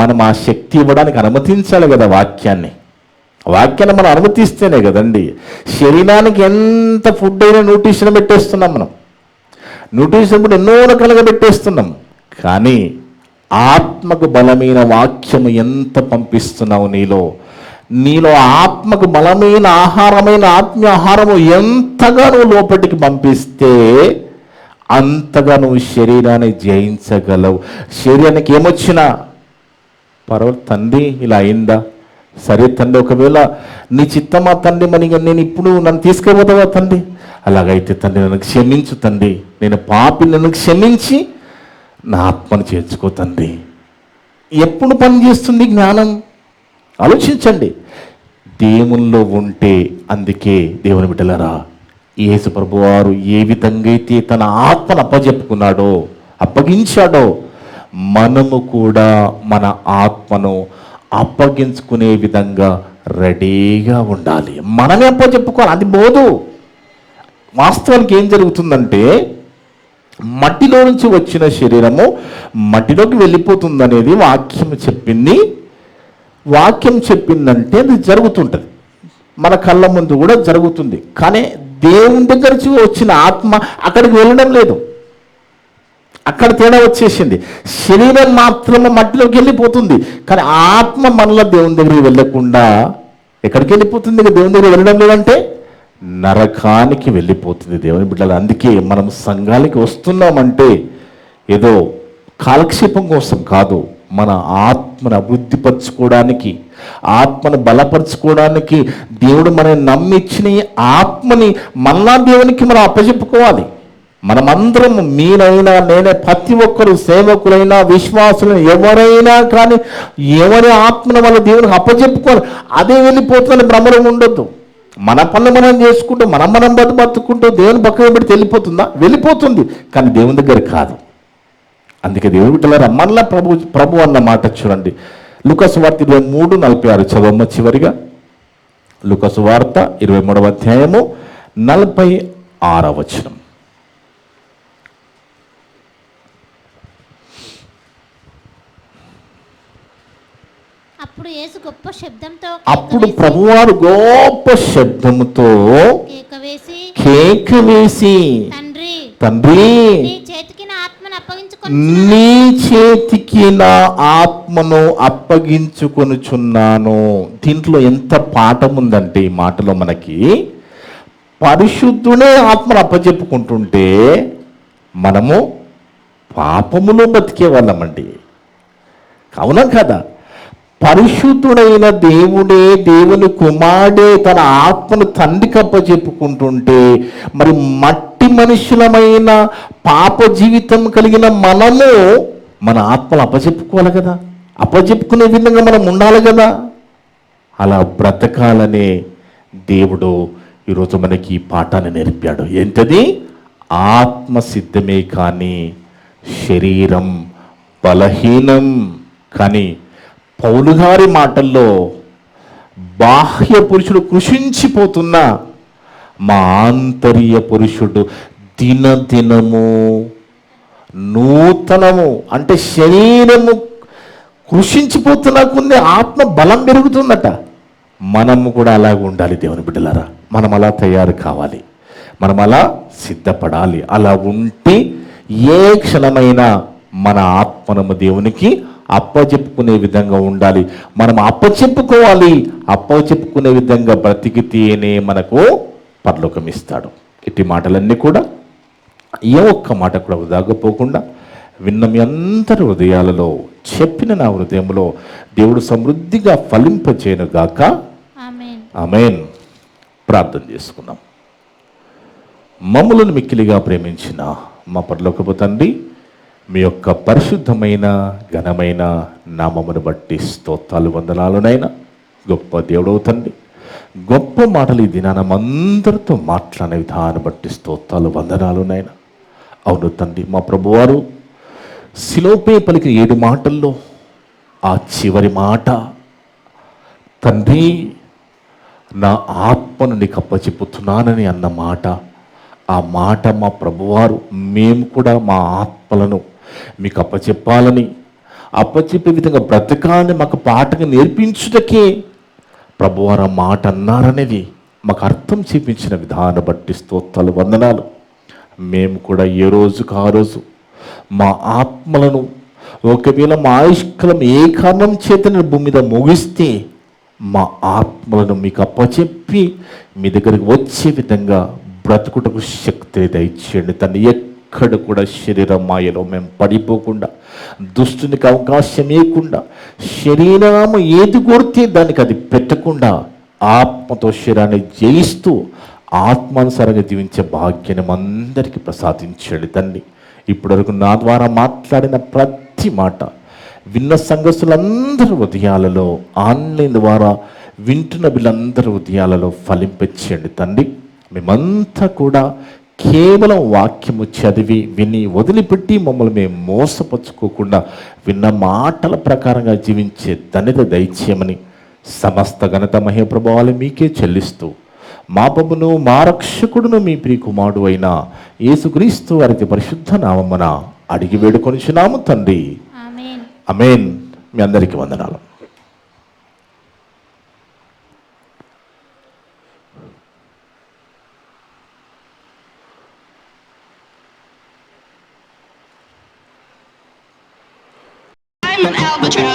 మనం ఆ శక్తి ఇవ్వడానికి అనుమతించాలి కదా వాక్యాన్ని. వాక్యాన్ని మనం అనుమతిస్తేనే కదండి. శరీరానికి ఎంత ఫుడ్ అయినా న్యూట్రిషన్ పెట్టేస్తున్నాం మనం, న్యూట్రిషన్ కూడా ఎన్నో రకాలుగా పెట్టేస్తున్నాం. కానీ ఆత్మకు బలమైన వాక్యము ఎంత పంపిస్తున్నావు నీలో ఆత్మకు బలమైన ఆహారమైన ఆత్మీయ ఆహారము ఎంతగా నువ్వు లోపలికి పంపిస్తే అంతగా నువ్వు శరీరాన్ని జయించగలవు. శరీరానికి ఏమొచ్చినా పర్వాలేదు తండ్రి, ఇలా అయిందా, సరే తండ్రి, ఒకవేళ నీ చిత్తమా తండ్రి, మరి నేను ఇప్పుడు నన్ను తీసుకుపోతావా తండ్రి, అలాగైతే తండ్రి నన్ను క్షమించు తండ్రి, నేను పాపి, నన్ను క్షమించి నా ఆత్మను చేర్చుకో తండ్రి. ఎప్పుడు పనిచేస్తుంది జ్ఞానం? ఆలోచించండి. దేవుల్లో ఉంటే, అందుకే దేవుని బిడ్డలారా, యేసు ప్రభువారు ఏ విధంగా అయితే తన ఆత్మను అప్పగించాడో మనము కూడా మన ఆత్మను అప్పగించుకునే విధంగా రెడీగా ఉండాలి. మనమే అప్పచెప్పుకోవాలి. అది పోదు. వాస్తవానికి ఏం జరుగుతుందంటే, మట్టిలో నుంచి వచ్చిన శరీరము మట్టిలోకి వెళ్ళిపోతుందనేది వాక్యం చెప్పిందంటే అది జరుగుతుంటుంది, మన కళ్ళ ముందు కూడా జరుగుతుంది. కానీ దేవుని దగ్గర నుంచి వచ్చిన ఆత్మ అక్కడికి వెళ్ళడం లేదు. అక్కడ తేడా వచ్చేసింది. శరీరం మాత్రమే మట్టిలోకి వెళ్ళిపోతుంది, కానీ ఆత్మ మనలో దేవుని దగ్గరికి వెళ్ళకుండా ఎక్కడికి వెళ్ళిపోతుంది? దేవుని దగ్గర వెళ్ళడం లేదంటే నరకానికి వెళ్ళిపోతుంది దేవుని బిడ్డలు. అందుకే మనం సంఘానికి వస్తున్నామంటే ఏదో కాలక్షేపం కోసం కాదు, మన ఆత్మను అభివృద్ధిపరచుకోవడానికి, ఆత్మను బలపరచుకోవడానికి దేవుడు మనం నమ్మిచ్చిన ఆత్మని మళ్ళా దేవునికి మనం అప్పచెప్పుకోవాలి. మనమందరం మీరైనా నేనే ప్రతి ఒక్కరు సేవకులైనా విశ్వాసులైనా ఎవరైనా కానీ ఎవరి ఆత్మను వాళ్ళ దేవునికి అప్పచెప్పుకోవాలి. అదే వెళ్ళిపోతుందని భ్రమలో ఉండొద్దు. మన పనులు మనం చేసుకుంటూ మనం బతుకుంటూ దేవుని పక్కన పెడితే వెళ్ళిపోతుందా? వెళ్ళిపోతుంది, కానీ దేవుని దగ్గర కాదు. అందుకే దేవుని బిడ్డలారా మళ్ళా ప్రభు అన్న మాట చూడండి. లూకాసు వార్త 23:46 చదవమ్మ చివరిగా. లూకాసు వార్త 23వ అధ్యాయము 46వ వచనం.
అప్పుడు
ప్రభువారు గొప్ప శబ్దముతో కేక వేసి తండ్రి నీ చేతికి నా ఆత్మను అప్పగించుకొనుచున్నాను. దీంట్లో ఎంత పాఠం ఉందంటే ఈ మాటలో మనకి పరిశుద్ధుడే ఆత్మను అప్పచెప్పుకుంటుంటే మనము పాపములో బతికే వాళ్ళమండి. అవునా కదా? పరిశుద్ధుడైన దేవుడే, దేవుని కుమారుడే తన ఆత్మను తండ్రికి అప్పచెప్పుకుంటుంటే మరి మట్టి మనుషులమైన పాప జీవితం కలిగిన మనము మన ఆత్మలు అప్పచెప్పుకోవాలి కదా, అప్పచెప్పుకునే విధంగా మనం ఉండాలి కదా. అలా బ్రతకాలనే దేవుడు ఈరోజు మనకి ఈ పాఠాన్ని నేర్పాడు. ఏంటది? ఆత్మ సిద్ధమే కానీ శరీరం బలహీనం. కానీ పౌలు గారి మాటల్లో బాహ్య పురుషుడు కృషించిపోతున్న మా ఆంతర్య పురుషుడు దినదినము నూతనము, అంటే శరీరము కృషించిపోతున్నా కొన్ని ఆత్మ బలం పెరుగుతుందట. మనము కూడా అలాగ ఉండాలి దేవుని బిడ్డలారా. మనం అలా తయారు కావాలి, మనం అలా సిద్ధపడాలి. అలా ఉంటే ఏ క్షణమైనా మన ఆత్మనము దేవునికి అప్పచెప్పుకునే విధంగా ఉండాలి. మనం అప్పచెప్పుకోవాలి. అప్పచెప్పుకునే విధంగా బ్రతికితేనే మనకు పరలోకం ఇస్తాడు. ఇట్టి మాటలన్నీ కూడా ఏ ఒక్క మాట కూడా వృధాకపోకుండా విన్న మీ అందరి హృదయాలలో చెప్పిన నా హృదయంలో దేవుడు సమృద్ధిగా ఫలింపచేయను గాక. ఆమేన్. ప్రార్థన చేసుకుందాం. మమ్ములను మిక్కిలిగా ప్రేమించిన మా పరలోకపు తండ్రి, మీ యొక్క పరిశుద్ధమైన ఘనమైన నామమును బట్టి స్తోత్రాలు వందనాలునైనా. గొప్ప దేవుడవు తండ్రి, గొప్ప మాటలు ఈ దినాన అందరితో మాట్లాడే విధానం బట్టి స్తోత్రాలు వందనాలునైనా. అవును తండ్రి, మా ప్రభువారు శిలోపే పలికి 7 మాటల్లో ఆ చివరి మాట, తండ్రి నా ఆత్మను నీకు అప్పచెప్పుతున్నానని అన్న మాట, ఆ మాట మా ప్రభువారు మేము కూడా మా ఆత్మలను మీకు అప్పచెప్పాలని, అప్పచెప్పే విధంగా బ్రతకాలని మాకు పాఠంగా నేర్పించుటకే ప్రభువారు ఆ మాట అన్నారనేది మాకు అర్థం చూపించిన విధానం బట్టి స్తోత్రాలు వందనాలు. మేము కూడా ఏ రోజుకు ఆ రోజు మా ఆత్మలను, ఒకవేళ మా ఆయుష్కాలం ఏ కారణం చేత నేను భూమి మీద ముగిస్తే మా ఆత్మలను మీకు అప్పచెప్పి మీ దగ్గరికి వచ్చే విధంగా బ్రతుకుటకు శక్తి దయచేయండి తండ్రి. ఎక్కడ కూడా శరీర మాయలో మేము పడిపోకుండా, దుష్టునికి అవకాశం ఇవ్వకుండా, శరీరము ఏది కోరితే దానికి అది పెట్టకుండా ఆత్మతో శరీరాన్ని జయిస్తూ ఆత్మానుసారంగా జీవించే భాగ్యాన్ని అందరికీ ప్రసాదించండి తండ్రి. ఇప్పటివరకు నా ద్వారా మాట్లాడిన ప్రతి మాట విన్న సంఘస్థులందరి హృదయాలలో, ఆన్లైన్ ద్వారా వింటున్న వీళ్ళందరి హృదయాలలో ఫలింపచేయండి తండ్రి. మేమంతా కూడా కేవలం వాక్యము చదివి విని వదిలిపెట్టి మమ్మల్ని మేము మోసపరుచుకోకుండా విన్న మాటల ప్రకారంగా జీవించే ధన్యత దయచేయమని సమస్త ఘనత మహిమ ప్రభావాలు మీకే చెల్లిస్తూ మా ప్రభును మా రక్షకుడును మీ ప్రియకుమారుడు అయిన యేసుక్రీస్తు వారి పరిశుద్ధ నామమున అడిగి వేడుకొనిచున్నాము తండ్రి. ఆమేన్. మీ అందరికీ వందనాలు.
I'm an albatross.